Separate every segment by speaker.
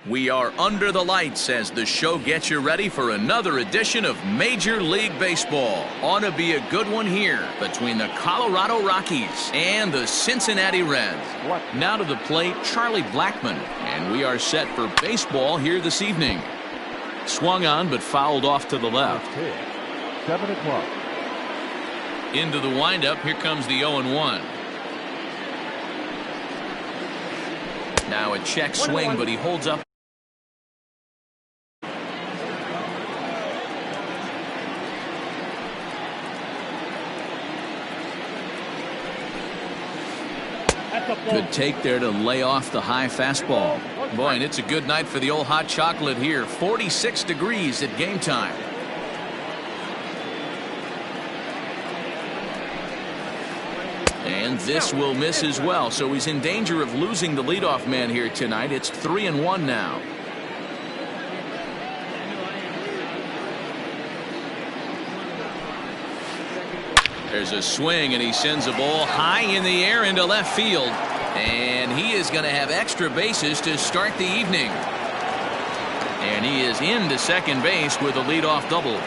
Speaker 1: We are under the lights as the show gets you ready for another edition of Major League Baseball. Ought to be a good one here between the Colorado Rockies and the Cincinnati Reds. Now to the plate, Charlie Blackmon, and we are set for baseball here this evening. Swung on but fouled off to the left.
Speaker 2: 7 o'clock.
Speaker 1: Into the windup, here comes the 0-1. Now a check swing, but he holds up. Good take there to lay off the high fastball. Boy, and it's a good night for the old hot chocolate here. 46 degrees at game time. And this will miss as well, so he's in danger of losing the leadoff man here tonight. It's 3-1 now. There's a swing, and he sends a ball high in the air into left field. And he is going to have extra bases to start the evening. And he is into second base with a leadoff double.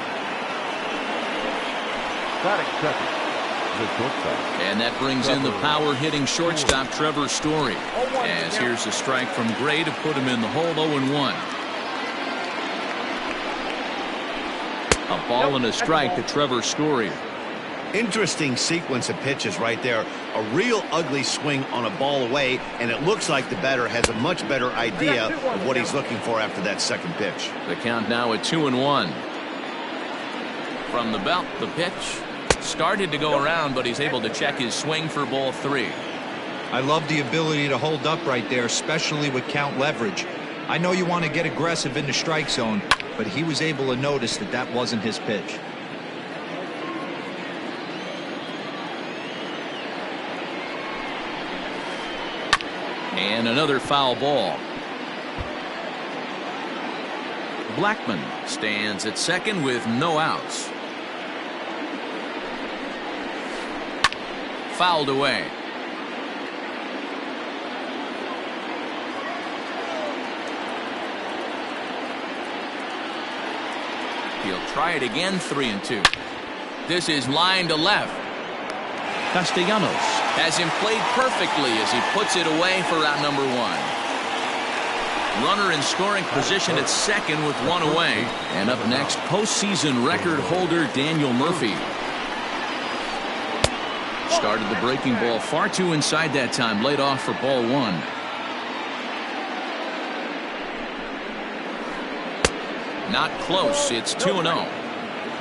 Speaker 2: Batting second, the shortstop.
Speaker 1: And that brings in the power-hitting shortstop, Trevor Story. As here's a strike from Gray to put him in the hole. 0-1. A ball and a strike to Trevor Story.
Speaker 3: Interesting sequence of pitches right there. A real ugly swing on a ball away, and it looks like the batter has a much better idea of what he's looking for after that second pitch.
Speaker 1: The count now at 2-1. From the belt, the pitch started to go around, but he's able to check his swing for ball 3.
Speaker 4: I love the ability to hold up right there, especially with count leverage. I know you want to get aggressive in the strike zone, but he was able to notice that that wasn't his pitch.
Speaker 1: And another foul ball. Blackmon stands at second with no outs. Fouled away. He'll try it again. 3-2. This is line to left. Castellanos has him played perfectly as he puts it away for out number 1. Runner in scoring position at second with 1 away. And up next, postseason record holder Daniel Murphy. Started the breaking ball far too inside that time. Laid off for ball 1. Not close. It's 2-0.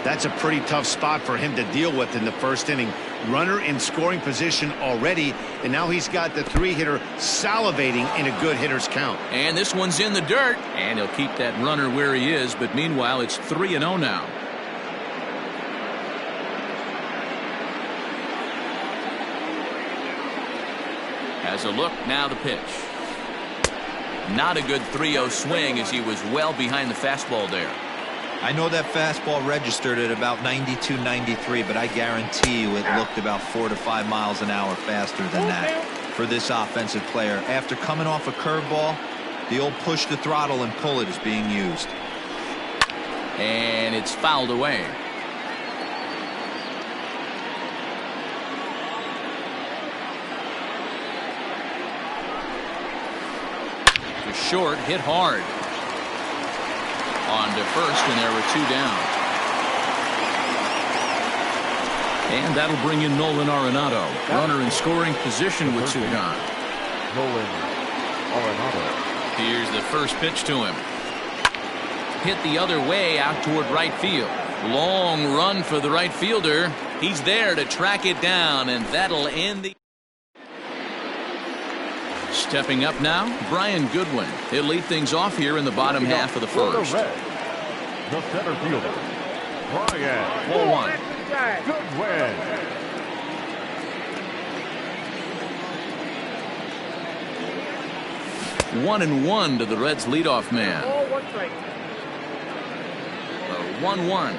Speaker 3: That's a pretty tough spot for him to deal with in the first inning. Runner in scoring position already, and now he's got the 3-hitter salivating in a good hitter's count.
Speaker 1: And this one's in the dirt, and he'll keep that runner where he is, but meanwhile it's 3-0 now. Has a look, now the pitch. Not a good 3-0 swing as he was well behind the fastball there.
Speaker 4: I know that fastball registered at about 92, 93, but I guarantee you it looked about 4 to 5 miles an hour faster than that for this offensive player. After coming off a curveball, the old push the throttle and pull it is being used.
Speaker 1: And it's fouled away. To short, hit hard. On to first, and there were 2 down. And that'll bring in Nolan Arenado. Runner in scoring position with 2 gone.
Speaker 2: Nolan Arenado.
Speaker 1: Here's the first pitch to him. Hit the other way out toward right field. Long run for the right fielder. He's there to track it down, and that'll end the... Stepping up now, Brian Goodwin. He'll lead things off here in the bottom half of the first.
Speaker 2: The center fielder, Brian
Speaker 1: 4-1.
Speaker 2: Goodwin.
Speaker 1: One and 1 to the Reds leadoff man. 1-1.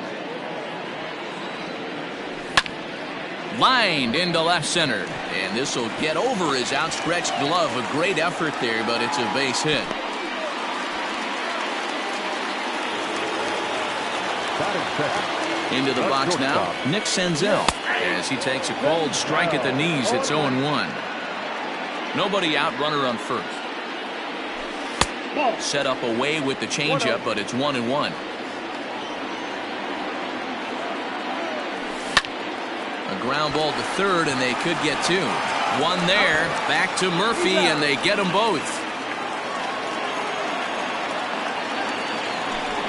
Speaker 1: Lined into left center, and this will get over his outstretched glove. A great effort there, but it's a base hit.
Speaker 2: Batting second.
Speaker 1: Into the box now, Nick Senzel. As he takes a cold strike at the knees, it's 0-1. Nobody out, runner on first. Set up away with the changeup, but it's 1-1. A ground ball to third, and they could get two. One there, back to Murphy, and they get them both.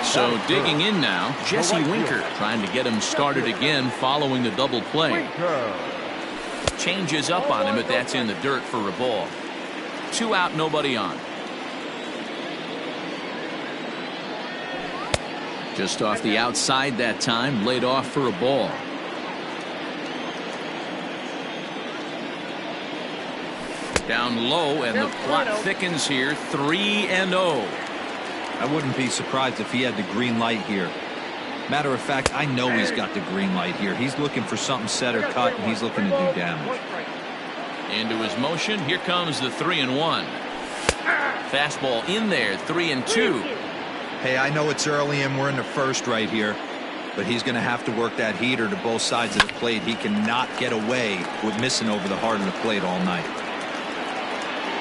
Speaker 1: So digging in now, Jesse Winker trying to get him started again following the double play. Changes up on him, but that's in the dirt for a ball. Two out, nobody on. Just off the outside that time, laid off for a ball. Down low, and the plot thickens here, 3-0.
Speaker 4: I wouldn't be surprised if he had the green light here. Matter of fact, I know he's got the green light here. He's looking for something set or cut, and he's looking to do damage.
Speaker 1: Into his motion, here comes the 3-1. Fastball in there, 3-2.
Speaker 4: Hey, I know it's early and we're in the first right here, but he's going to have to work that heater to both sides of the plate. He cannot get away with missing over the heart of the plate all night.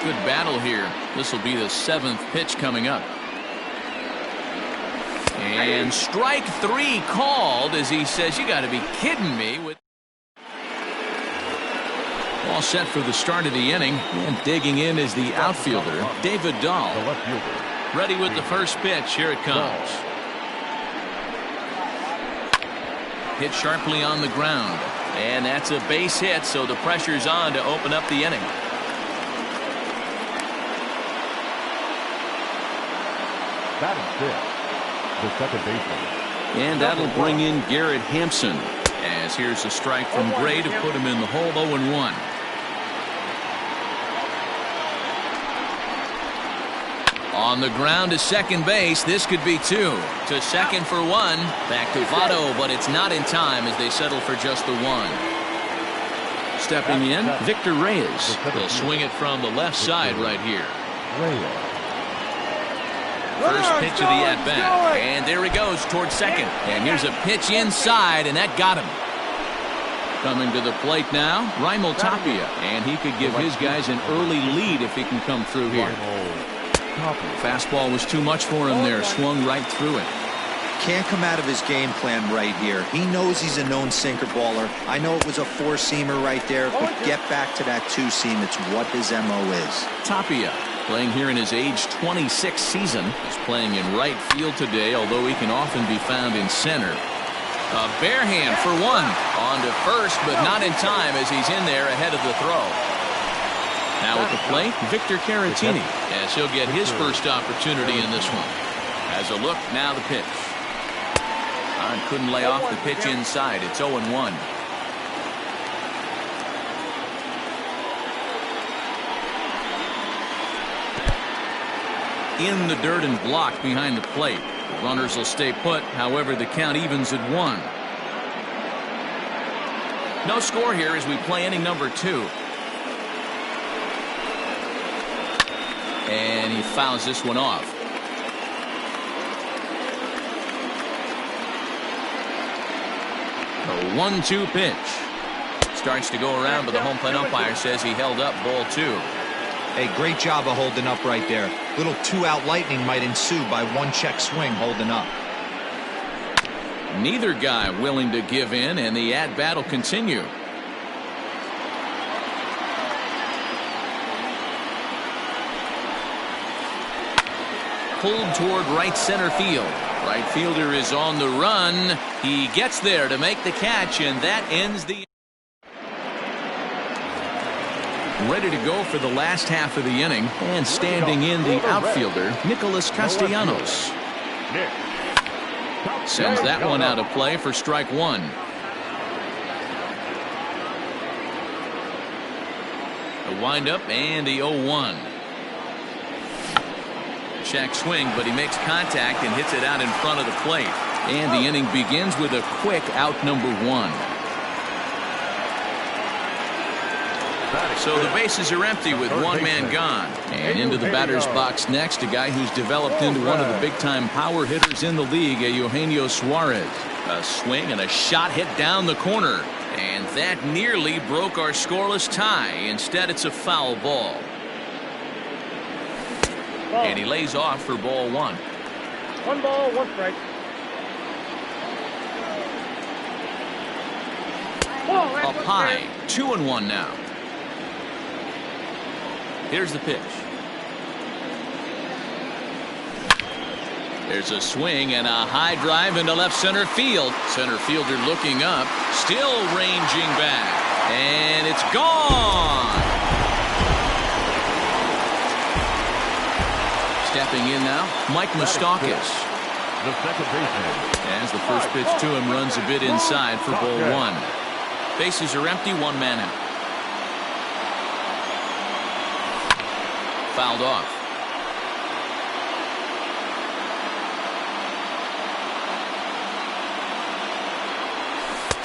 Speaker 1: Good battle here. This will be the 7th pitch coming up. And strike 3 called as he says, you got to be kidding me. All set for the start of the inning, and digging in is the outfielder, David Dahl. Ready with the first pitch. Here it comes. Hit sharply on the ground, and that's a base hit, so the pressure's on to open up the inning.
Speaker 2: Batting fifth, the second baseman.
Speaker 1: And that'll bring in Garrett Hampson, as here's a strike from Gray to put him in the hole. 0-1. On the ground to second base. This could be two. To second for one. Back to Votto, but it's not in time as they settle for just the one. Stepping in, Victor Reyes. They'll swing it from the left side right here. First pitch of the at-bat. And there he goes towards second. And here's a pitch inside, and that got him. Coming to the plate now, Raimel Tapia. And he could give his guys an early lead if he can come through here. Fastball was too much for him there. Swung right through it.
Speaker 4: Can't come out of his game plan right here. He knows he's a known sinker baller. I know it was a four-seamer right there, but get back to that two-seam. It's what his MO is.
Speaker 1: Tapia, playing here in his age 26 season, is playing in right field today, although he can often be found in center. A bare hand for one. On to first, but not in time as he's in there ahead of the throw. Now at the plate, Victor Caratini, as he'll get his first opportunity in this one. As a look, now the pitch. Couldn't lay off the pitch inside. It's 0-1. In the dirt and blocked behind the plate. The runners will stay put. However, the count evens at 1. No score here as we play inning number 2. And he fouls this one off. A 1-2 pitch. Starts to go around, but the home plate umpire says he held up ball 2.
Speaker 4: Hey, great job of holding up right there. Little two-out lightning might ensue by one check swing holding up.
Speaker 1: Neither guy willing to give in, and the at-bat will continue. Pulled toward right center field. Right fielder is on the run. He gets there to make the catch, and that ends the. Ready to go for the last half of the inning, and standing in the outfielder, Nicholas Castellanos. Sends that one out of play for strike 1. A windup and the 0-1. Check swing, but he makes contact and hits it out in front of the plate. And the inning begins with a quick out number 1. So the bases are empty with one man gone. And into the batter's box next, a guy who's developed into one of the big-time power hitters in the league, Eugenio Suarez. A swing and a shot hit down the corner. And that nearly broke our scoreless tie. Instead, it's a foul ball. And he lays off for ball one.
Speaker 5: 1 ball, 1 strike.
Speaker 1: Up high, 2-1 now. Here's the pitch. There's a swing and a high drive into left center field. Center fielder looking up, still ranging back. And it's gone. Stepping in now, Mike Moustakas.
Speaker 2: The second baseman.
Speaker 1: As the first pitch to him runs a bit inside for ball one. Bases are empty, one man out. Fouled off.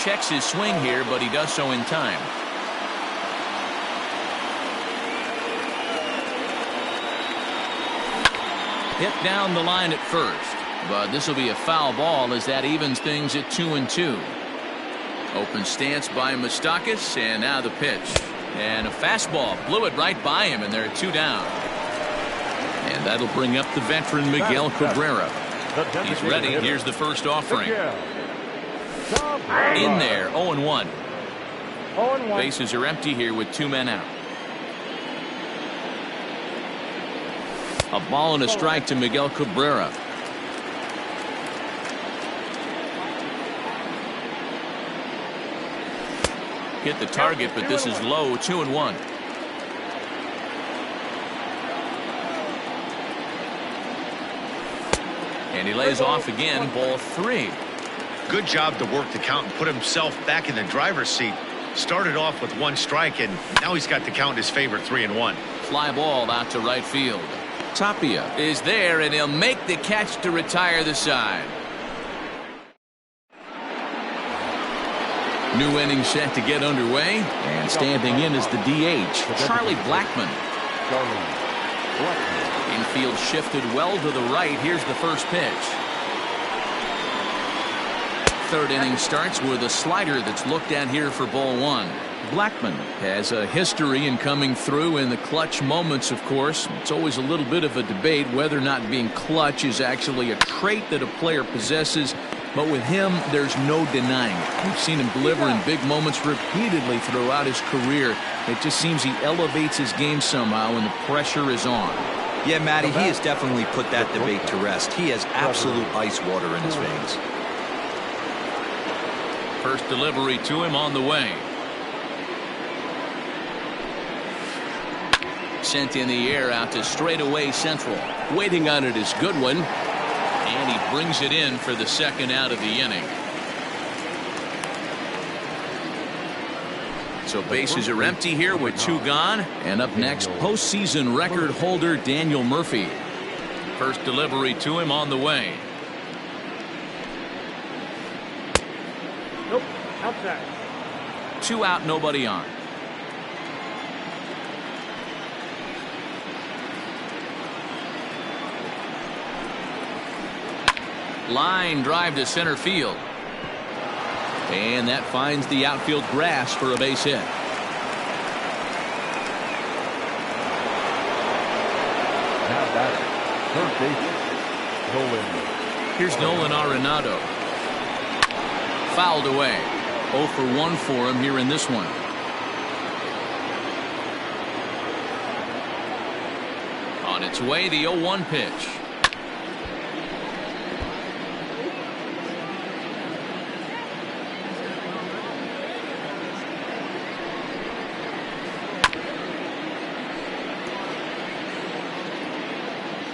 Speaker 1: Checks his swing here, but he does so in time. Hit down the line at first, but this will be a foul ball as that evens things at 2-2. Open stance by Moustakas, and now the pitch. And a fastball blew it right by him, and they're 2 down. And that'll bring up the veteran Miguel Cabrera. He's ready. Here's the first offering. In there, 0-1.
Speaker 5: 0-1.
Speaker 1: Bases are empty here with 2 men out. A ball and a strike to Miguel Cabrera. Hit the target, but this is low, 2-1. And he lays off again, ball 3.
Speaker 3: Good job to work the count and put himself back in the driver's seat. Started off with 1 strike, and now he's got the count in his favor, 3-1.
Speaker 1: Fly ball out to right field. Tapia is there, and he'll make the catch to retire the side. New inning set to get underway, and standing in is the DH, Charlie Blackmon. Infield shifted well to the right. Here's the first pitch. Third inning starts with a slider that's looked at here for ball 1. Blackmon has a history in coming through in the clutch moments, of course. It's always a little bit of a debate whether or not being clutch is actually a trait that a player possesses. But with him, there's no denying it. We've seen him deliver in big moments repeatedly throughout his career. It just seems he elevates his game somehow when the pressure is on.
Speaker 4: Yeah, Matty, he has definitely put that debate to rest. He has absolute ice water in his veins.
Speaker 1: First delivery to him on the way. Sent in the air out to straightaway central. Waiting on it is Goodwin. And he brings it in for the second out of the inning. So bases are empty here with 2 gone. And up next, postseason record holder Daniel Murphy. First delivery to him on the way.
Speaker 5: Nope, outside.
Speaker 1: 2 out, nobody on. Line drive to center field. And that finds the outfield grass for a base hit.
Speaker 2: Now batting, third baseman, Nolan.
Speaker 1: Here's Nolan Arenado. Fouled away. 0 for 1 for him here in this one. On its way, the 0-1 pitch.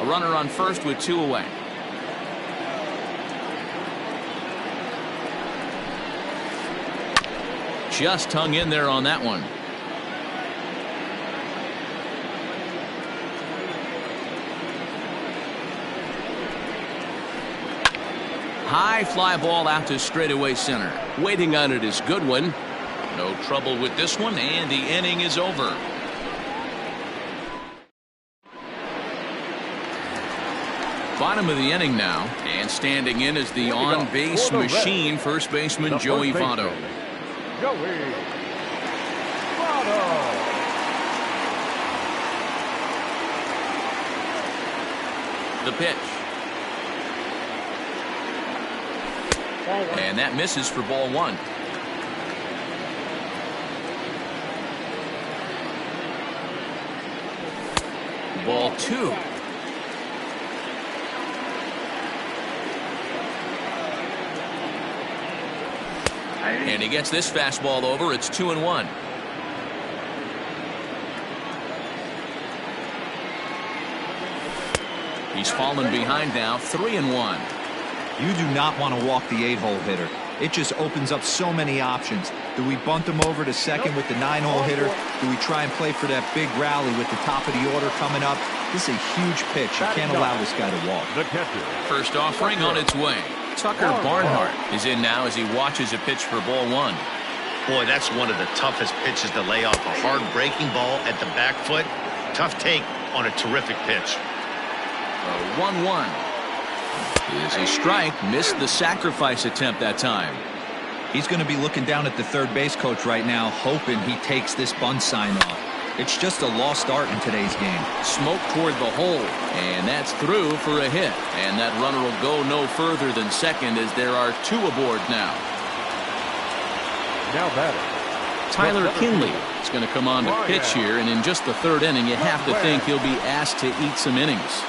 Speaker 1: A runner on first with 2 away. Just hung in there on that one. High fly ball out to straightaway center. Waiting on it is Goodwin. No trouble with this one, and the inning is over. Bottom of the inning now, and standing in is the on-base machine, first baseman Joey Votto.
Speaker 2: Joey Votto.
Speaker 1: The pitch. And that misses for ball one. Ball two. And he gets this fastball over. It's 2-1. He's fallen behind now, 3-1.
Speaker 4: You do not want to walk the 8-hole hitter. It just opens up so many options. Do we bunt him over to second with the 9-hole hitter? Do we try and play for that big rally with the top of the order coming up? This is a huge pitch. You can't allow this guy to walk.
Speaker 2: The catcher.
Speaker 1: First offering on its way. Tucker Barnhart is in now as he watches a pitch for ball one.
Speaker 3: Boy, that's one of the toughest pitches to lay off. A hard breaking ball at the back foot. Tough take on a terrific pitch.
Speaker 1: 1-1 is a strike. Missed the sacrifice attempt that time.
Speaker 4: He's going to be looking down at the third base coach right now, hoping he takes this bunt sign off. It's just a lost art in today's game.
Speaker 1: Smoke toward the hole, and that's through for a hit. And that runner will go no further than second as there are two aboard now.
Speaker 2: Now batter.
Speaker 1: Tyler Kinley is going to come on to pitch here, and in just the third inning, you have to think he'll be asked to eat some innings.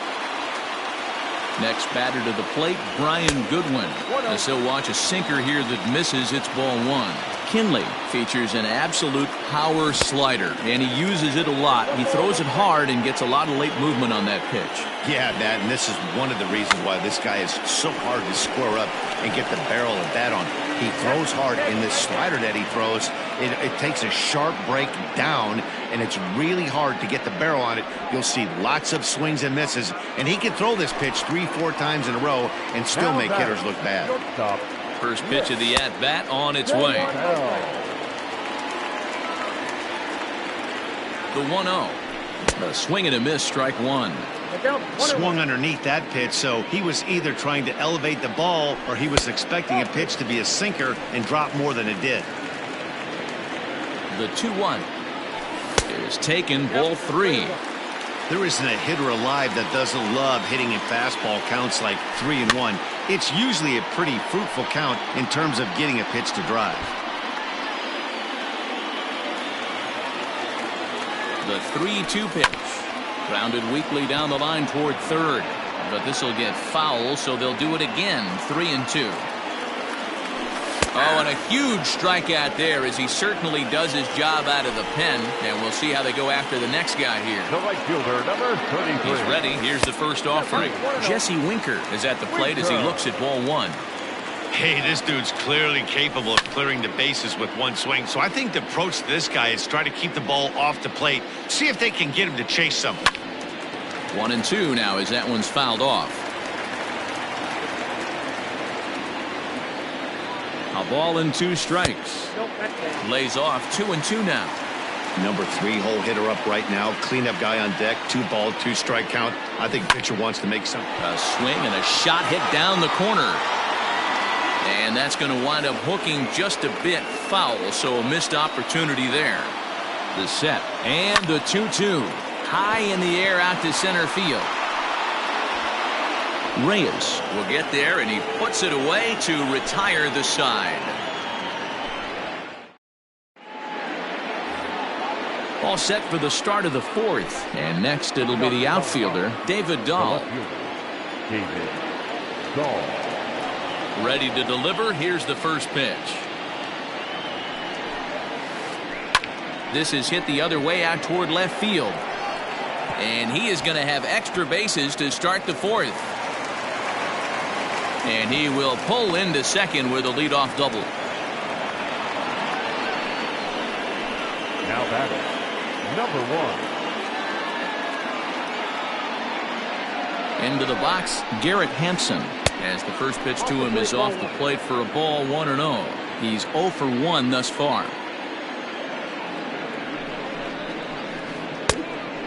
Speaker 1: Next batter to the plate, Brian Goodwin, as he'll watch a sinker here that misses. It's ball one. Kinley features an absolute power slider, and he uses it a lot. He throws it hard and gets a lot of late movement on that pitch.
Speaker 3: Yeah, Matt, and this is one of the reasons why this guy is so hard to square up and get the barrel of that on. He throws hard, and this slider that he throws, it takes a sharp break down, and it's really hard to get the barrel on it. You'll see lots of swings and misses, and he can throw this pitch 3-4 times in a row and still make hitters look bad.
Speaker 1: First pitch of the at-bat on its way. The 1-0. A swing and a miss, strike one.
Speaker 3: Swung underneath that pitch, so he was either trying to elevate the ball or he was expecting a pitch to be a sinker and drop more than it did.
Speaker 1: The 2-1 is taken, ball three.
Speaker 3: There isn't a hitter alive that doesn't love hitting in fastball counts like 3-1. It's usually a pretty fruitful count in terms of getting a pitch to drive.
Speaker 1: The 3-2 pitch. Grounded weakly down the line toward third. But this will get foul, so they'll do it again. 3-2. Oh, and a huge strikeout there as he certainly does his job out of the pen. And we'll see how they go after the next guy here.
Speaker 2: The right fielder, number 33.
Speaker 1: He's ready. Here's the first offering. Jesse Winker is at the plate as he looks at ball one.
Speaker 3: Hey, this dude's clearly capable of clearing the bases with one swing. So I think the approach to this guy is try to keep the ball off the plate. See if they can get him to chase something.
Speaker 1: 1-2 now as that one's fouled off. A ball and two strikes. Lays off 2-2 now.
Speaker 3: Number 3-hole hitter up right now. Cleanup guy on deck. 2-ball, 2-strike count. I think pitcher wants to make something.
Speaker 1: A swing and a shot hit down the corner. And that's going to wind up hooking just a bit foul, so a missed opportunity there. The set and the 2-2. High in the air out to center field. Reyes will get there, and he puts it away to retire the side. All set for the start of the fourth. And next it'll be the outfielder, David Dahl.
Speaker 2: David Dahl.
Speaker 1: Ready to deliver. Here's the first pitch. This is hit the other way out toward left field. And he is going to have extra bases to start the fourth. And he will pull into second with a leadoff double.
Speaker 2: Now batter, number 1.
Speaker 1: Into the box, Garrett Hampson. As the first pitch to him is off the plate for a ball, 1-0. He's 0 for 1 thus far.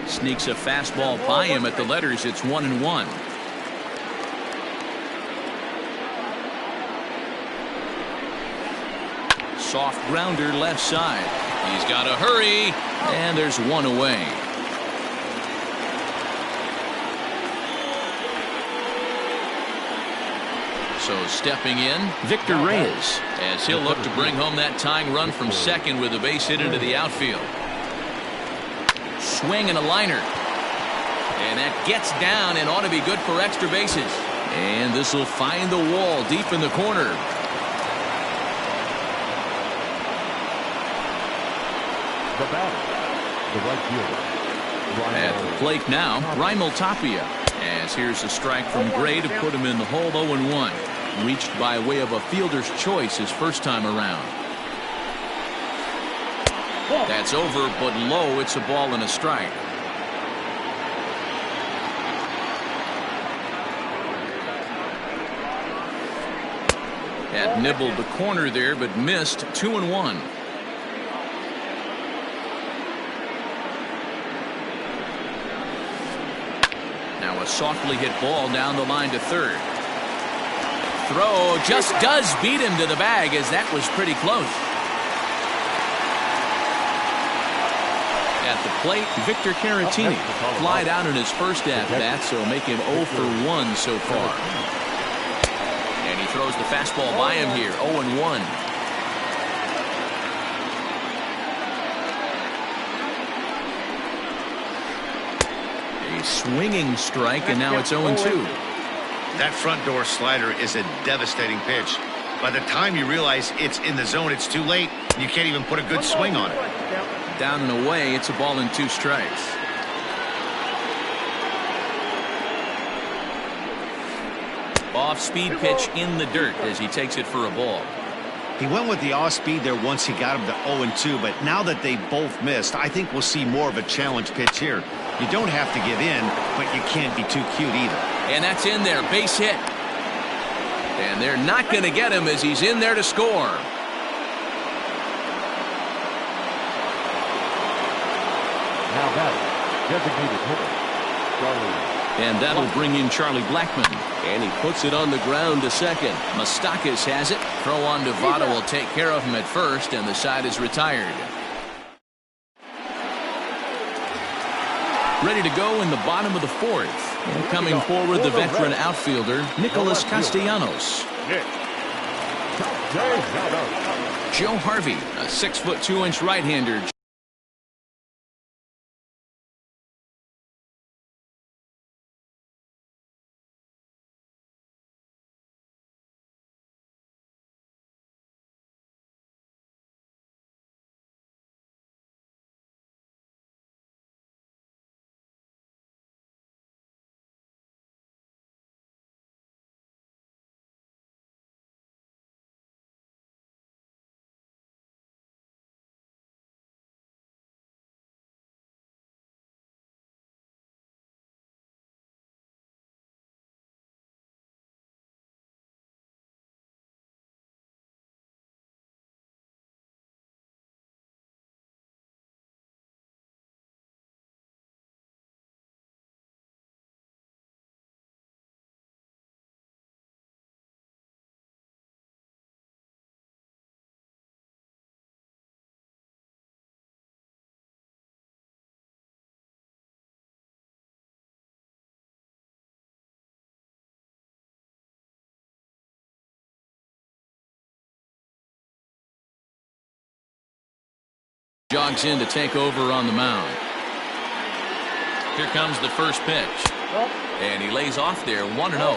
Speaker 1: Sneaks a fastball by him at the letters. It's 1-1. Soft grounder left side. He's got to hurry, and there's one away. So stepping in, Victor Reyes, as he'll look to bring home that tying run from second with a base hit into the outfield. Swing and a liner. And that gets down and ought to be good for extra bases. And this will find the wall deep in the corner.
Speaker 2: The batter, the right fielder.
Speaker 1: At the plate now, Raimel Tapia. As here's a strike from Gray to put him in the hole. 0-1. Reached by way of a fielder's choice his first time around. That's over, but low. It's a ball and a strike. Had nibbled the corner there, but missed. 2-1. Now a softly hit ball down the line to third. Throw just does beat him to the bag, as that was pretty close. At the plate, Victor Caratini flied out in his first at-bat, so make him 0 for 1 so far. And he throws the fastball by him here. 0-1. A swinging strike, and now it's 0-2.
Speaker 3: That front door slider is a devastating pitch. By the time you realize it's in the zone, it's too late. You can't even put a good swing on it.
Speaker 1: Down and away, it's a ball and 2 strikes. Off-speed pitch in the dirt as he takes it for a ball.
Speaker 3: He went with the off-speed there once he got him to 0-2, but now that they both missed, I think we'll see more of a challenge pitch here. You don't have to give in, but you can't be too cute either.
Speaker 1: And that's in there, base hit. And they're not going to get him as he's in there to score.
Speaker 2: Now batting, designated hitter, Charlie.
Speaker 1: And that'll bring in Charlie Blackmon. And he puts it on the ground to second. Moustakas has it. Throw on to Votto will take care of him at first, and the side is retired. Ready to go in the bottom of the fourth. And coming forward, the veteran outfielder, Nicholas Castellanos. Joe Harvey, a 6'2" right-hander. Jogs in to take over on the mound. Here comes the first pitch. And he lays off there, 1-0.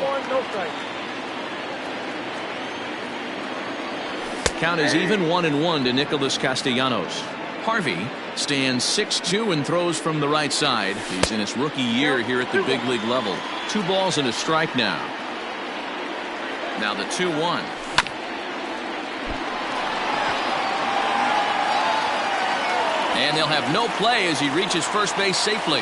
Speaker 1: Count is even, 1-1 to Nicholas Castellanos. Harvey stands 6'2" and throws from the right side. He's in his rookie year here at the big league level. 2 balls and a strike now. Now the 2-1. And they'll have no play as he reaches first base safely.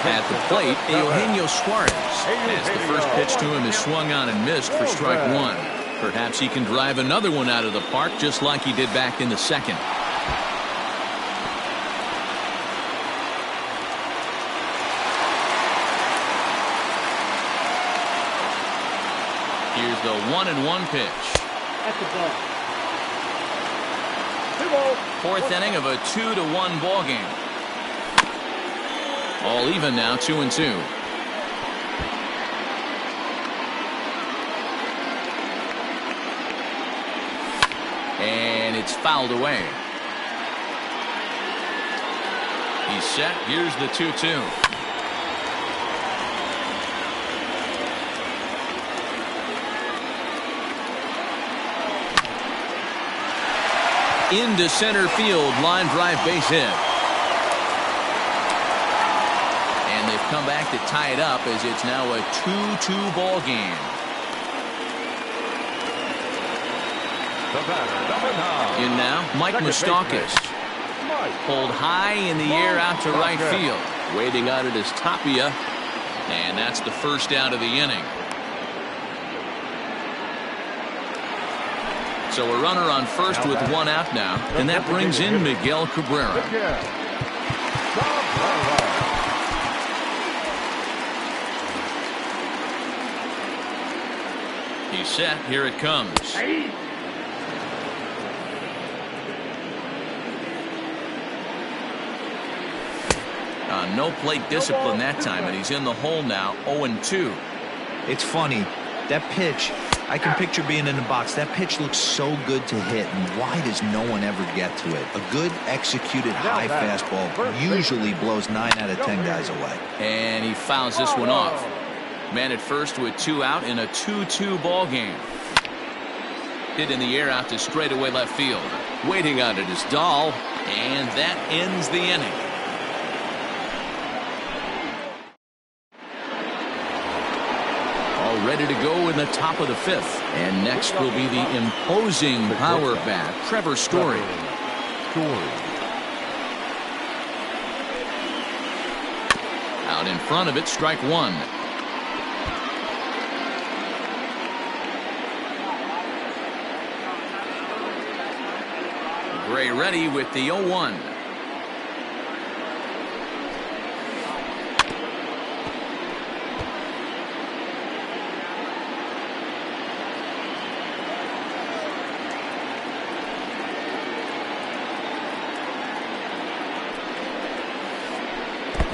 Speaker 1: At the plate, Eugenio Suarez, as the first pitch to him is swung on and missed for strike 1. Perhaps he can drive another one out of the park just like he did back in the second. the 1-1 pitch.
Speaker 5: That's the ball. 2 balls.
Speaker 1: Fourth inning of a 2-1 ball game. All even now, 2-2. And it's fouled away. He's set. Here's the 2-2. Into center field, line drive, base hit. And they've come back to tie it up as it's now a 2-2 ball game. In now, Mike Moustakas. Pulled high in the air out to right field. Waiting on it is Tapia. And that's the first out of the inning. So a runner on first with 1 out now. And that brings in Miguel Cabrera. He's set. Here it comes. No plate discipline that time, and he's in the hole now, 0-2.
Speaker 4: It's funny. That pitch, I can picture being in the box. That pitch looks so good to hit, and why does no one ever get to it? A good executed high fastball usually blows 9 out of 10 guys away.
Speaker 1: And he fouls this one off. Man at first with 2 out in a 2-2 ball game. Hit in the air out to straightaway left field. Waiting on it is Dahl, and that ends the inning. Ready to go in the top of the 5th. And next will be the imposing power bat, Trevor Story. Out in front of it, strike 1. Gray ready with the 0-1.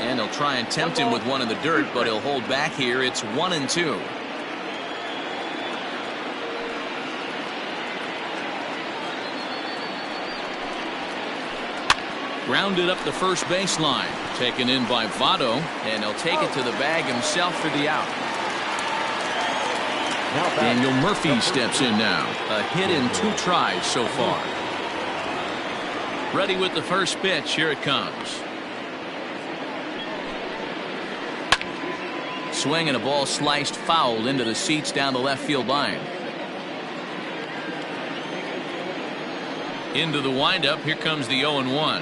Speaker 1: And they'll try and tempt him with one in the dirt, but he'll hold back here. It's 1-2. Grounded up the first baseline. Taken in by Votto, and he'll take it to the bag himself for the out. Daniel Murphy steps in now. A hit in 2 tries so far. Ready with the first pitch. Here it comes. Swing and a ball sliced foul into the seats down the left field line. Into the windup. Here comes the 0-1.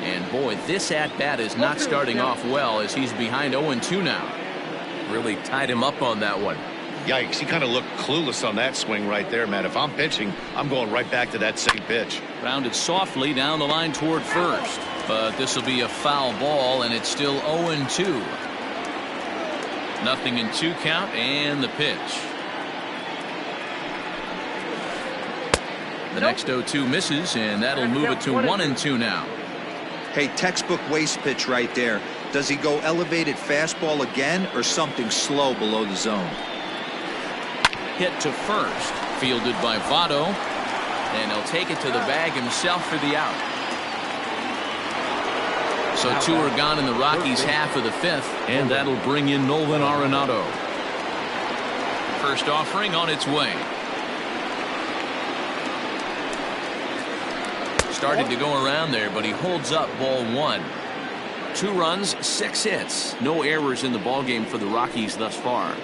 Speaker 1: And boy, this at-bat is not starting off well as he's behind 0-2 now. Really tied him up on that one.
Speaker 3: Yikes, he kind of looked clueless on that swing right there, man. If I'm pitching, I'm going right back to that same pitch.
Speaker 1: Rounded softly down the line toward first. But this will be a foul ball, and it's still 0-2. Nothing in 2 count, and the pitch. The next 0-2 misses, and that'll move it to 1-2 now.
Speaker 4: Hey, textbook waste pitch right there. Does he go elevated fastball again or something slow below the zone?
Speaker 1: Hit to first. Fielded by Votto. And he'll take it to the bag himself for the out. So 2 are gone in the Rockies' half of the 5th. And that'll bring in Nolan Arenado. First offering on its way. Started to go around there, but he holds up ball 1. 2 runs, 6 hits. No errors in the ballgame for the Rockies thus far.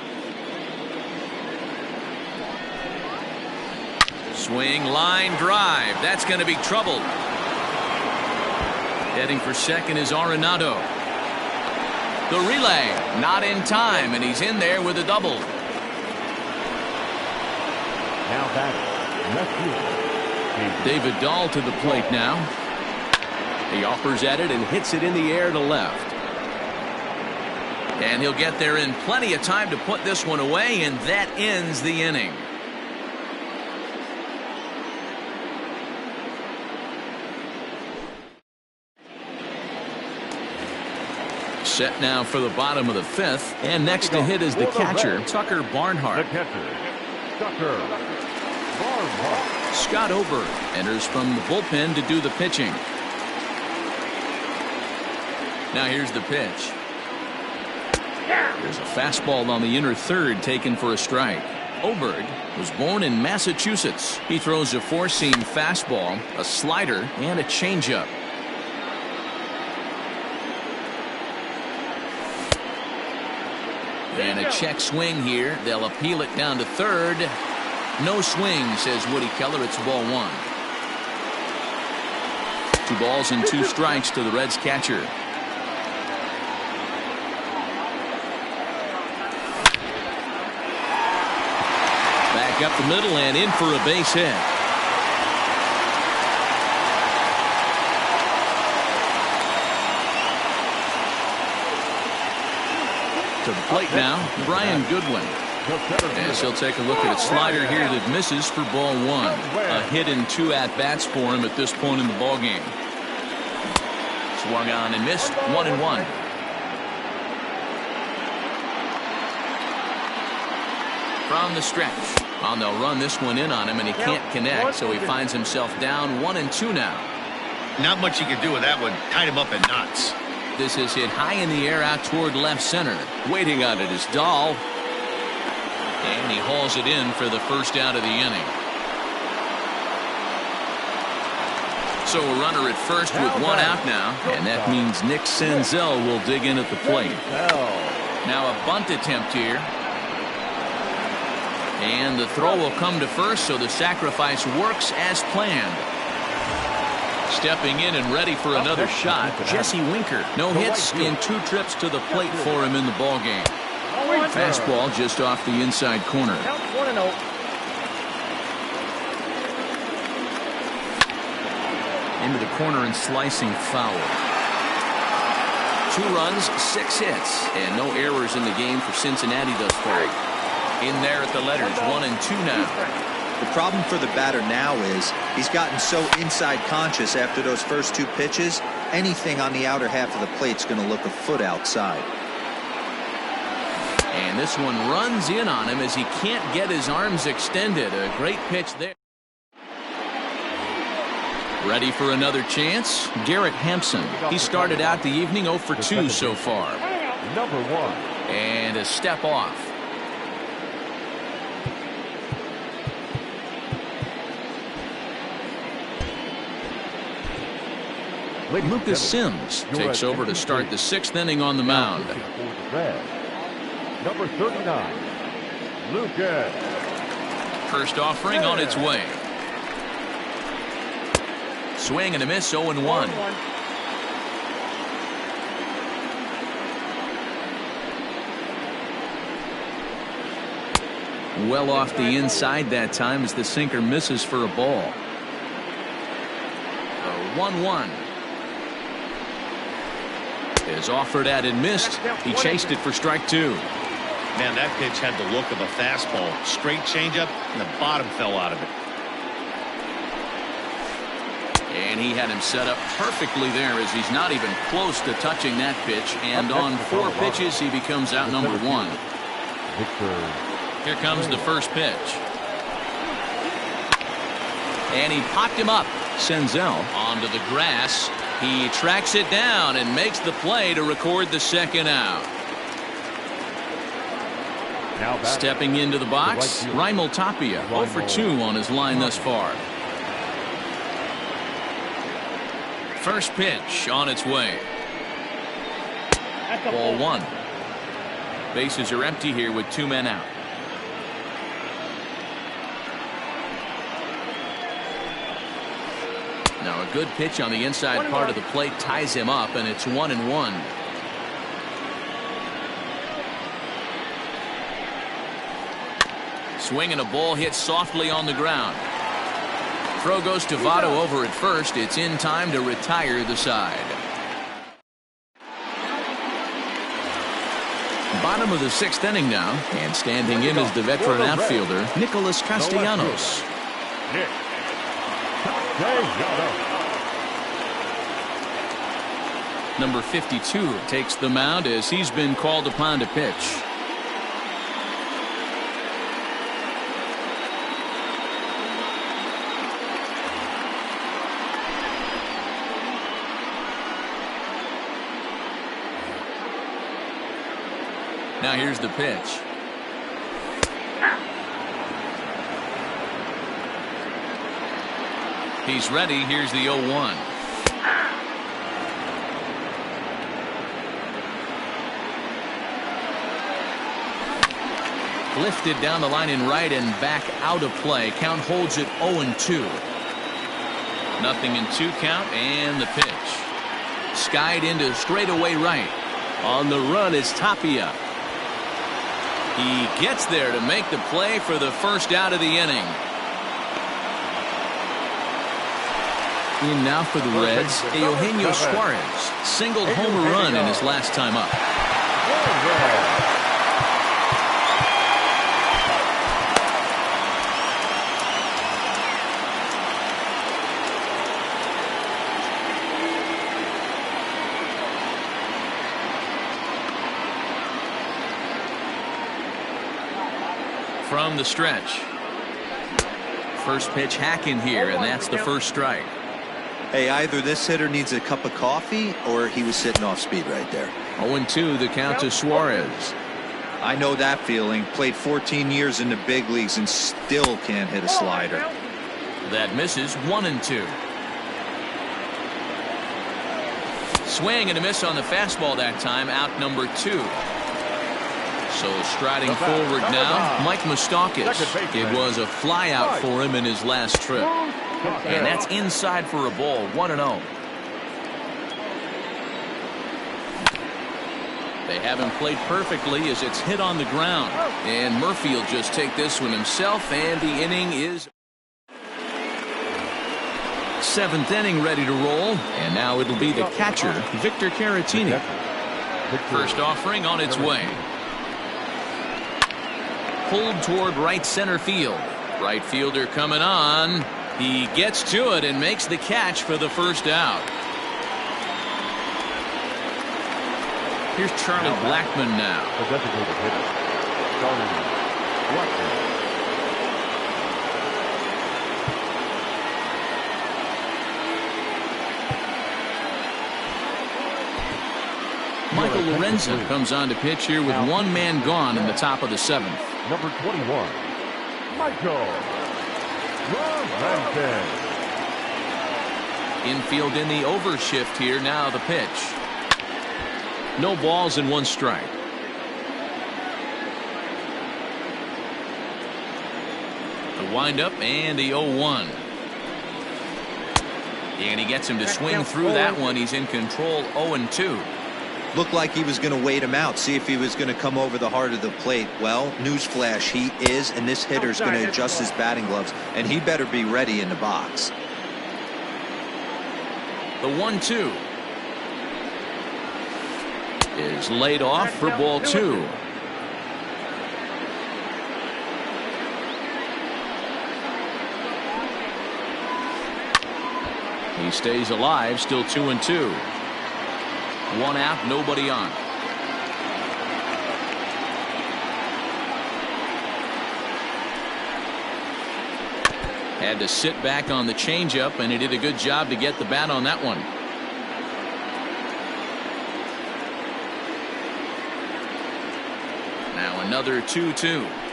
Speaker 1: Swing, line drive. That's going to be trouble. Heading for second is Arenado. The relay, not in time, and he's in there with a double.
Speaker 2: Now batting, left field.
Speaker 1: David Dahl to the plate now. He offers at it and hits it in the air to left. And he'll get there in plenty of time to put this one away, and that ends the inning. Set now for the bottom of the fifth, and next to hit is the catcher, Tucker Barnhart.
Speaker 2: The catcher, Tucker Barnhart.
Speaker 1: Scott Oberg enters from the bullpen to do the pitching. Now here's the pitch. There's a fastball on the inner third taken for a strike. Oberg was born in Massachusetts. He throws a four-seam fastball, a slider, and a changeup. And a check swing here. They'll appeal it down to third. No swing, says Woody Keller. It's ball one. 2 balls and 2 strikes to the Reds catcher. Back up the middle and in for a base hit. To the plate now, Brian Goodwin. As he'll take a look at a slider here that misses for ball one. A hit and 2 at-bats for him at this point in the ballgame. Swung on and missed, 1-1. From the stretch. And they'll run this one in on him, and he can't connect, so he finds himself down 1-2 now.
Speaker 3: Not much you can do with that one. Tied him up in knots.
Speaker 1: This is hit high in the air out toward left center. Waiting on it is Dahl. And he hauls it in for the first out of the inning. So a runner at first with 1 out now. And that means Nick Senzel will dig in at the plate. Now a bunt attempt here. And the throw will come to first, so the sacrifice works as planned. Stepping in and ready for another shot, Jesse Winker. No hits in 2 trips to the plate for him in the ballgame. Fastball just off the inside corner. Into the corner and slicing foul. 2 runs, 6 hits, and no errors in the game for Cincinnati thus far. In there at the letters, 1-2 now.
Speaker 4: The problem for the batter now is he's gotten so inside conscious after those first 2 pitches. Anything on the outer half of the plate's going to look a foot outside.
Speaker 1: And this one runs in on him as he can't get his arms extended. A great pitch there. Ready for another chance? Garrett Hampson. He started out the evening 0 for 2 so far.
Speaker 2: Number 1.
Speaker 1: And a step off. Lucas Sims takes over to start the 6th inning on the mound.
Speaker 2: Number 39, Lucas.
Speaker 1: First offering on its way. Swing and a miss, 0-1. Well off the inside that time as the sinker misses for a ball. 1-1. Is offered at and missed. He chased it for strike 2.
Speaker 3: Man, that pitch had the look of a fastball. Straight changeup, and the bottom fell out of it.
Speaker 1: And he had him set up perfectly there as he's not even close to touching that pitch. And on 4 pitches, he becomes out number 1. Here comes the first pitch. And he popped him up. Senzel onto the grass. He tracks it down and makes the play to record the 2nd out. Stepping into the box, Raimel Tapia, 0 for 2 on his line thus far. First pitch on its way. Ball 1. Bases are empty here with 2 men out. Now a good pitch on the inside part of the plate ties him up, and it's 1-1. Swing and a ball hit softly on the ground. Throw goes to Votto over at first. It's in time to retire the side. Bottom of the 6th inning now, and standing in is the veteran outfielder, Nicholas Castellanos.
Speaker 2: Nick Castellanos.
Speaker 1: Number 52 takes the mound as he's been called upon to pitch. Now here's the pitch. He's ready. Here's the 0-1. Lifted down the line in right and back out of play. Count holds it 0-2. Nothing in 2 count, and the pitch. Skied into straightaway right. On the run is Tapia. He gets there to make the play for the first out of the inning. In now for the Reds, Eugenio Suarez singled home run in his last time up. From the stretch. First pitch hacking here, and that's the first strike.
Speaker 4: Hey, either this hitter needs a cup of coffee or he was sitting off speed right there.
Speaker 1: 0-2 the count to Suarez.
Speaker 4: I know that feeling. Played 14 years in the big leagues and still can't hit a slider.
Speaker 1: That misses. 1-2. Swing and a miss on the fastball that time. Out number 2. So striding forward now, Mike Moustakas. It was a fly out for him in his last trip. And that's inside for a ball. 1-0. They have him played perfectly as it's hit on the ground. And Murphy will just take this one himself, and the inning is 7th inning ready to roll. And now it'll be the catcher, Victor Caratini. First offering on its way. Pulled toward right center field. Right fielder coming on. He gets to it and makes the catch for the first out. Here's Charlie Blackmon now.
Speaker 2: The designated hitter, Charlie Blackmon.
Speaker 1: Michael Lorenzen comes on to pitch here with 1 man gone in the top of the 7th.
Speaker 2: Number 21, Michael Lorenzen.
Speaker 1: Infield in the overshift here. Now the pitch. No balls and 1 strike. The windup and the 0-1. And he gets him to swing through that one. He's in control. 0-2.
Speaker 4: Looked like he was going to wait him out, see if he was going to come over the heart of the plate. Well, newsflash, he is, and this hitter's going to adjust his batting gloves, and he better be ready in the box.
Speaker 1: The 1-2 is laid off for ball 2. He stays alive, still 2-2. 1 out, nobody on. Had to sit back on the changeup, and he did a good job to get the bat on that one. Now another 2-2.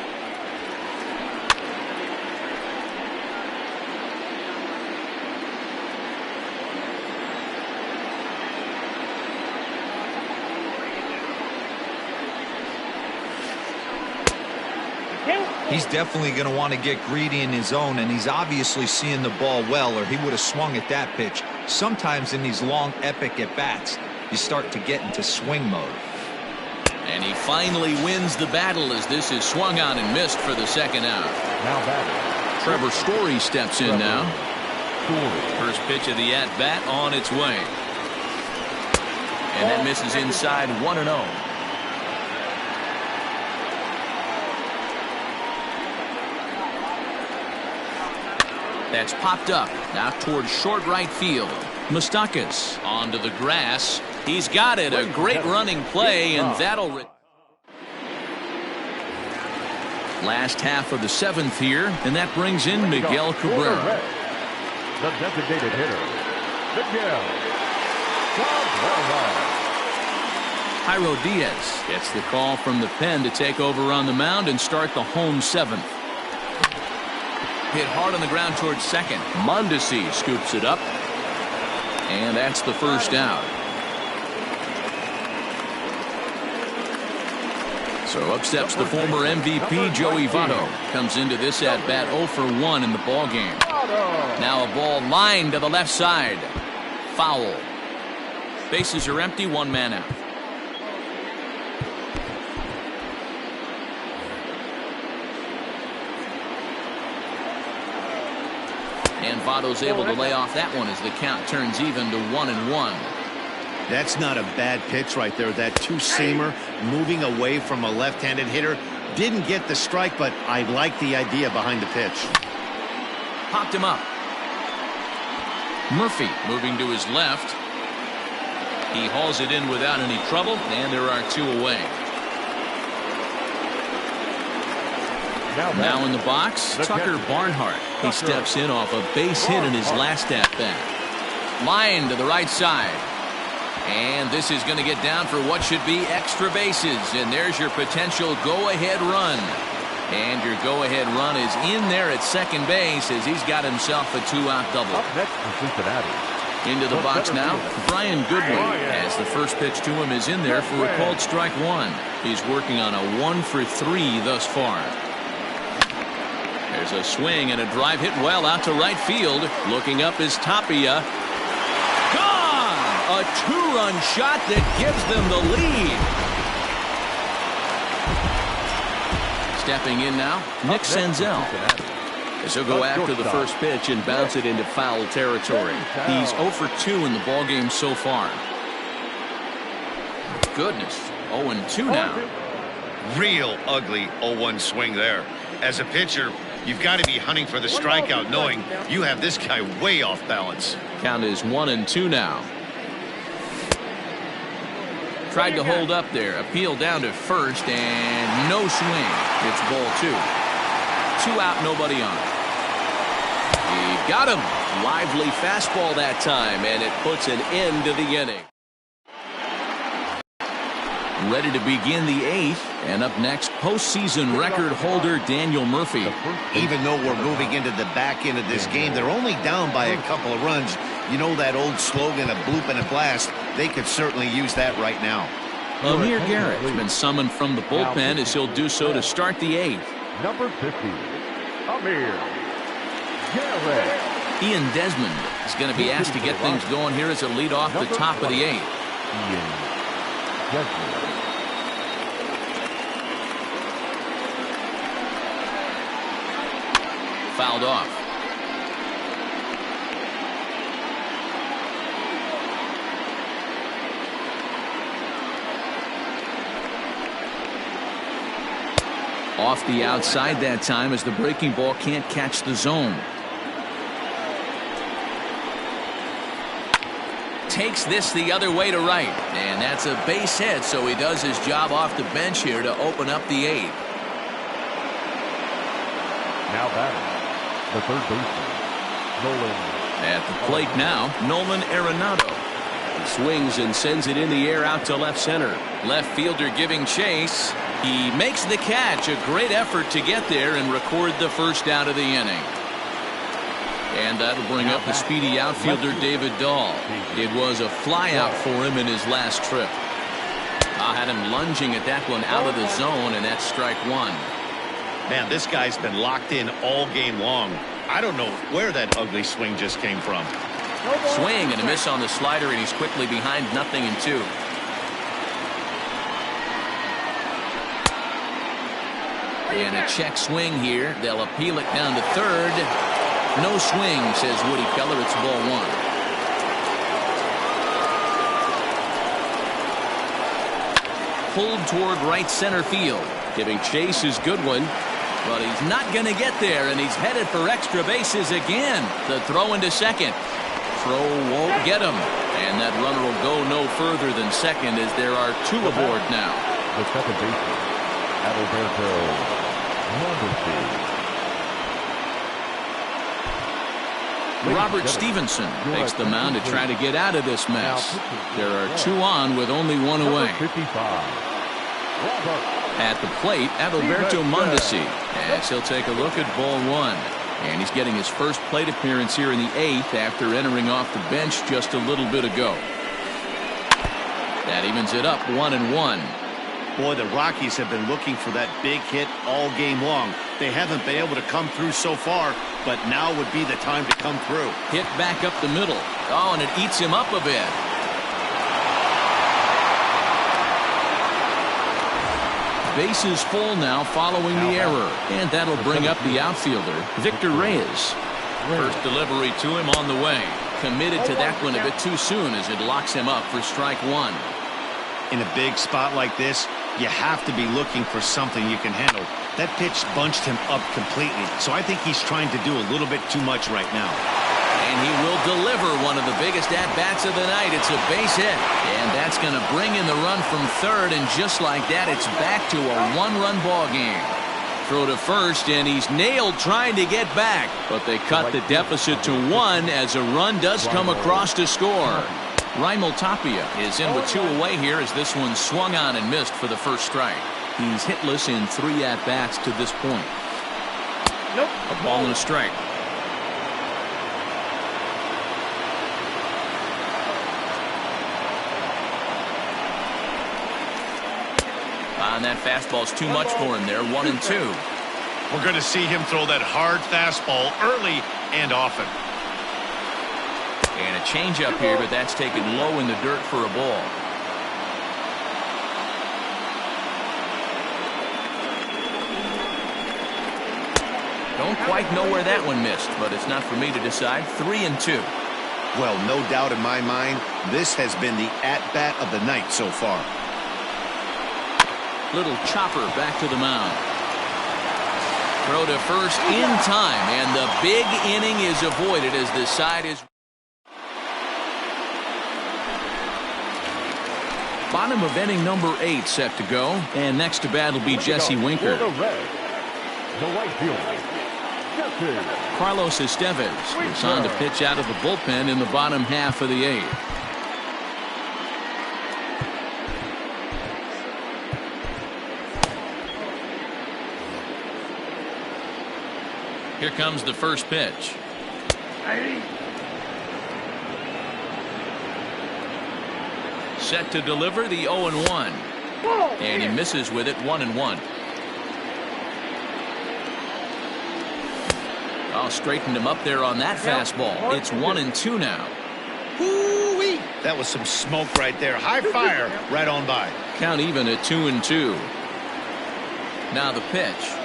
Speaker 4: He's definitely going to want to get greedy in his zone, and he's obviously seeing the ball well, or he would have swung at that pitch. Sometimes in these long, epic at-bats, you start to get into swing mode.
Speaker 1: And he finally wins the battle as this is swung on and missed for the 2nd out.
Speaker 2: Now batting,
Speaker 1: Trevor Story steps in now. First pitch of the at-bat on its way. And that misses inside. 1-0. That's popped up now towards short right field. Mustakas onto the grass. He's got it. A great running play, and that'll... Last half of the seventh here, and that brings in Miguel Cabrera.
Speaker 2: The designated hitter, Miguel Cabrera.
Speaker 1: Jairo Diaz gets the call from the pen to take over on the mound and start the home seventh. Hit hard on the ground towards second. Mondesi scoops it up, and that's the first out. So up steps the former MVP Joey Votto. Comes into this at bat 0 for 1 in the ball game. Now a ball lined to the left side. Foul. Bases are empty, one man out. And Votto's able to lay off that one as the count turns even to 1-1.
Speaker 3: That's not a bad pitch right there. That two-seamer moving away from a left-handed hitter. Didn't get the strike, but I like the idea behind the pitch.
Speaker 1: Popped him up. Murphy moving to his left. He hauls it in without any trouble, and there are two away. Now in the box, Tucker Barnhart. He steps in off a base hit in his last at-bat. Line to the right side. And this is going to get down for what should be extra bases. And there's your potential go-ahead run. And your go-ahead run is in there at second base as he's got himself a two-out double.
Speaker 2: Up next for Cincinnati.
Speaker 1: Into the box now, Brian Goodwin, as the first pitch to him is in there for a called strike one. He's working on a 1 for 3 thus far. There's a swing and a drive hit well out to right field. Looking up is Tapia. Gone! A two-run shot that gives them the lead. Stepping in now, Nick Senzel. As he'll go after the first pitch and bounce it into foul territory. He's 0 for 2 in the ballgame so far. Goodness, 0-2 now.
Speaker 3: Real ugly 0-1 swing there. As a pitcher, you've got to be hunting for the strikeout, knowing you have this guy way off balance.
Speaker 1: Count is 1-2 now. Tried to hold up there. Appeal down to first, and no swing. It's ball 2. 2 out, nobody on. He got him. Lively fastball that time, and it puts an end to the inning. Ready to begin the 8th, and up next, postseason record holder Daniel Murphy.
Speaker 3: Even though we're moving into the back end of this game, they're only down by a couple of runs. You know that old slogan, a bloop and a blast? They could certainly use that right now.
Speaker 1: Amir Garrett has been summoned from the bullpen as he'll do so to start the 8th.
Speaker 2: Number 50, Amir Garrett.
Speaker 1: Ian Desmond is going to be asked to get things going here as a lead off the top of the 8th.
Speaker 2: Ian Desmond.
Speaker 1: Fouled off. Off the outside that time as the breaking ball can't catch the zone. Takes this the other way to right, and that's a base hit, so he does his job off the bench here to open up the 8th.
Speaker 2: Now batting, the third baseman, Nolan.
Speaker 1: At the plate now, Nolan Arenado. He swings and sends it in the air out to left center. Left fielder giving chase. He makes the catch. A great effort to get there and record the first out of the inning. And that'll bring up the speedy outfielder David Dahl. It was a fly out for him in his last trip. I had him lunging at that one out of the zone, and that's strike one.
Speaker 3: Man, this guy's been locked in all game long. I don't know where that ugly swing just came from.
Speaker 1: Swing and a miss on the slider, and he's quickly behind 0-2. And a check swing here. They'll appeal it down to third. No swing, says Woody Keller. It's ball 1. Pulled toward right center field. Giving chase is Goodwin. But he's not going to get there, and he's headed for extra bases again. The throw into second. Throw won't get him. And that runner will go no further than second as there are two aboard now.
Speaker 2: The second baseman, Adalberto Mondesi.
Speaker 1: Robert Stevenson takes the mound to try to get out of this mess. There are two on with only one away.
Speaker 2: 55.
Speaker 1: At the plate, Adalberto Mondesi, as he'll take a look at ball one. And he's getting his first plate appearance here in the 8th after entering off the bench just a little bit ago. That evens it up 1-1.
Speaker 3: Boy, the Rockies have been looking for that big hit all game long. They haven't been able to come through so far, but now would be the time to come through.
Speaker 1: Hit back up the middle. Oh, and it eats him up a bit. Bases full now following the error. And that'll bring up the outfielder, Victor Reyes. First delivery to him on the way. Committed to that one a bit too soon as it locks him up for strike one.
Speaker 3: In a big spot like this, you have to be looking for something you can handle. That pitch bunched him up completely, so I think he's trying to do a little bit too much right now.
Speaker 1: And he will deliver one of the biggest at-bats of the night. It's a base hit. And that's going to bring in the run from third, and just like that, it's back to a one-run ball game. Throw to first, and he's nailed trying to get back. But they cut the deficit to 1 as a run does come across to score. Raimel Tapia is in with 2 away here as this one swung on and missed for the first strike. He's hitless in 3 at-bats to this point.
Speaker 5: Nope.
Speaker 1: A ball and a strike. And that fastball's too much for him there. 1-2.
Speaker 3: We're going to see him throw that hard fastball early and often.
Speaker 1: And a changeup here, but that's taken low in the dirt for a ball. Don't quite know where that one missed, but it's not for me to decide. 3-2.
Speaker 3: Well, no doubt in my mind, this has been the at-bat of the night so far.
Speaker 1: Little chopper back to the mound. Throw to first in time, and the big inning is avoided as the side is... Bottom of inning number 8 set to go, and next to bat will be Jesse Winker.
Speaker 2: The right fielder, Jesse.
Speaker 1: Carlos Estevez is on to pitch out of the bullpen in the bottom half of the 8th. Here comes the first pitch. Set to deliver the 0-1. And he misses with it. 1-1. Oh, straightened him up there on that fastball. It's 1-2 now.
Speaker 3: Woo-wee! That was some smoke right there. High fire right on by.
Speaker 1: Count even at 2-2. Now the pitch.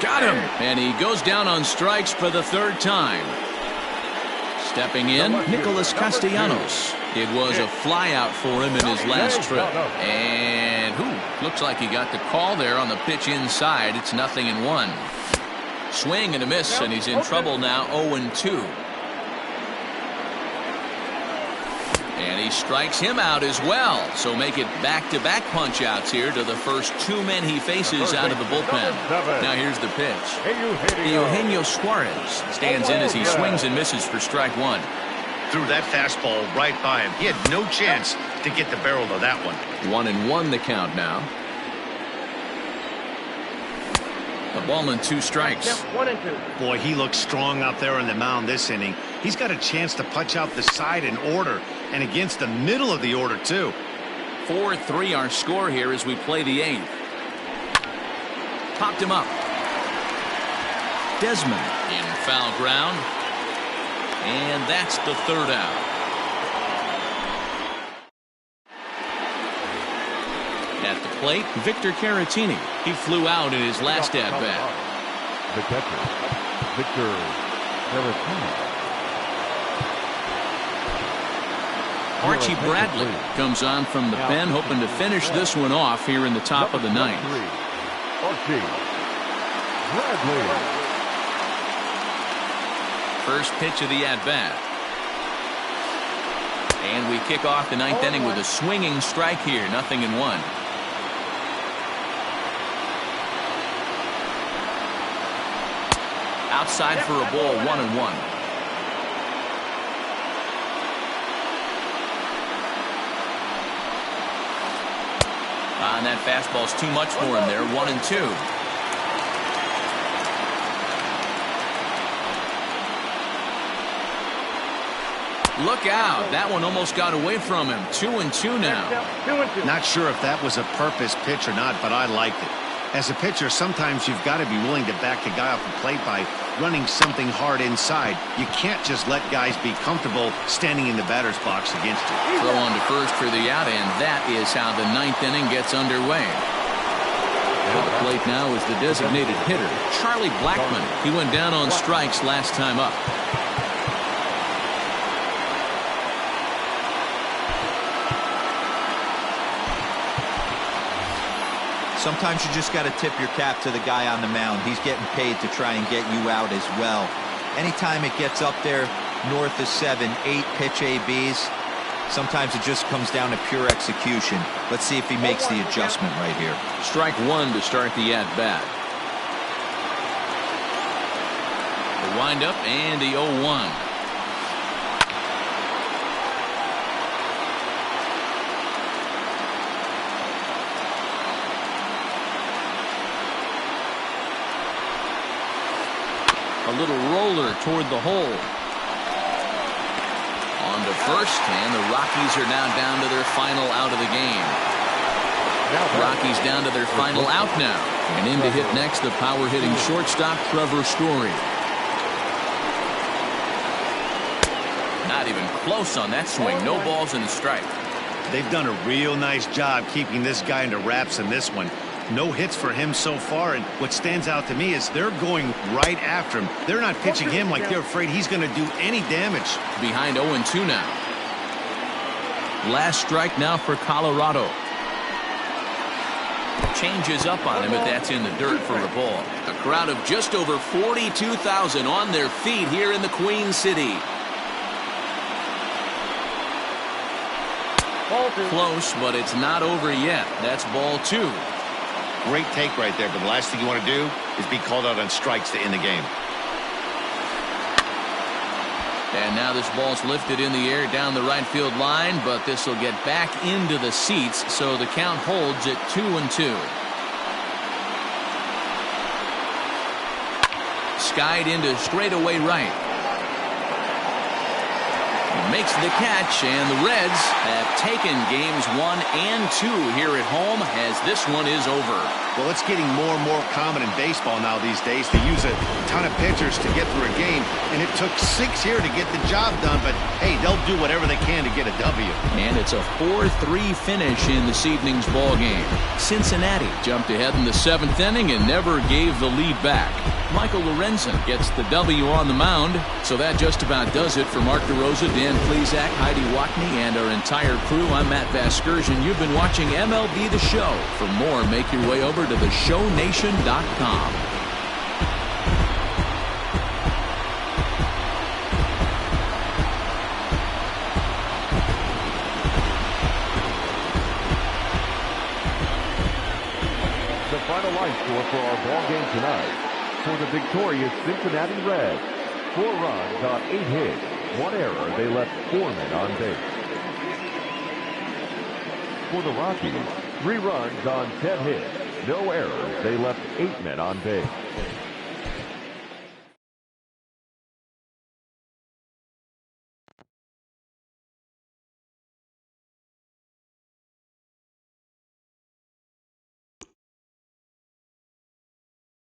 Speaker 1: Got him. And he goes down on strikes for the 3rd time. Stepping in, Nicholas Castellanos. It was a flyout for him in his last trip. And looks like he got the call there on the pitch inside. It's 0-1. Swing and a miss, and he's in trouble now. 0-2. And he strikes him out as well. So make it back-to-back punch-outs here to the first 2 men he faces out of the bullpen. Now here's the pitch. Eugenio Suarez stands in as he swings and misses for strike 1.
Speaker 3: Threw that fastball right by him. He had no chance to get the barrel of that one.
Speaker 1: 1-1 the count now. A ball and 2 strikes.
Speaker 5: 1-2.
Speaker 3: Boy, he looks strong out there on the mound this inning. He's got a chance to punch out the side in order, and against the middle of the order, too.
Speaker 1: 4-3 our score here as we play the 8th. Popped him up. Desmond in foul ground. And that's the 3rd out. plate, Victor Caratini. He flew out in his last at-bat.
Speaker 2: The catcher, Victor Caratini.
Speaker 1: Archie Bradley comes on from the pen, hoping to finish this one off here in the top of the ninth.
Speaker 2: Archie Bradley.
Speaker 1: First pitch of the at-bat. And we kick off the ninth inning with a swinging strike here, 0-1. Outside for a ball, 1-1. And that fastball's too much for him there, 1-2. Look out. That one almost got away from him. 2-2 now.
Speaker 5: 2-2.
Speaker 3: Not sure if that was a purpose pitch or not, but I liked it. As a pitcher, sometimes you've got to be willing to back the guy off the plate by running something hard inside. You can't just let guys be comfortable standing in the batter's box against you.
Speaker 1: Throw on to first for the out, and that is how the ninth inning gets underway. To the plate now is the designated hitter, Charlie Blackmon. He went down on strikes last time up.
Speaker 4: Sometimes you just got to tip your cap to the guy on the mound. He's getting paid to try and get you out as well. Anytime it gets up there north of 7, 8 pitch ABs, sometimes it just comes down to pure execution. Let's see if he makes the adjustment right here.
Speaker 1: Strike one to start the at-bat. The windup and the 0-1. A little roller toward the hole. On to first, and the Rockies are now down to their final out of the game. Rockies down to their final out now. And in to hit next, the power-hitting shortstop, Trevor Story. Not even close on that swing. No balls and a strike.
Speaker 3: They've done a real nice job keeping this guy under wraps in this one. No hits for him so far, and what stands out to me is they're going right after him. They're not pitching him like they're afraid he's going to do any damage.
Speaker 1: Behind 0-2 now. Last strike now for Colorado. Changes up on him, but that's in the dirt for a ball. A crowd of just over 42,000 on their feet here in the Queen City. Close, but it's not over yet. That's ball 2.
Speaker 3: Great take right there, but the last thing you want to do is be called out on strikes to end the game.
Speaker 1: And now this ball's lifted in the air down the right field line, but this will get back into the seats, so the count holds at 2-2. Skied into straightaway right. Makes the catch, and the Reds have taken games 1 and 2 here at home as this one is over.
Speaker 3: Well, it's getting more and more common in baseball now these days to use a ton of pitchers to get through a game, and it took 6 here to get the job done, but hey, they'll do whatever they can to get a W.
Speaker 1: And it's a 4-3 finish in this evening's ball game. Cincinnati jumped ahead in the 7th inning and never gave the lead back. Michael Lorenzen gets the W on the mound. So that just about does it for Mark DeRosa, Dan Plesac, Heidi Watney, and our entire crew. I'm Matt Vasgersian. You've been watching MLB The Show. For more, make your way over to theshownation.com.
Speaker 2: The final line score for our ball game tonight. For the victorious Cincinnati Reds, 4 runs on 8 hits, 1 error. They left 4 men on base. For the Rockies, 3 runs on 10 hits, no errors. They left 8 men on base.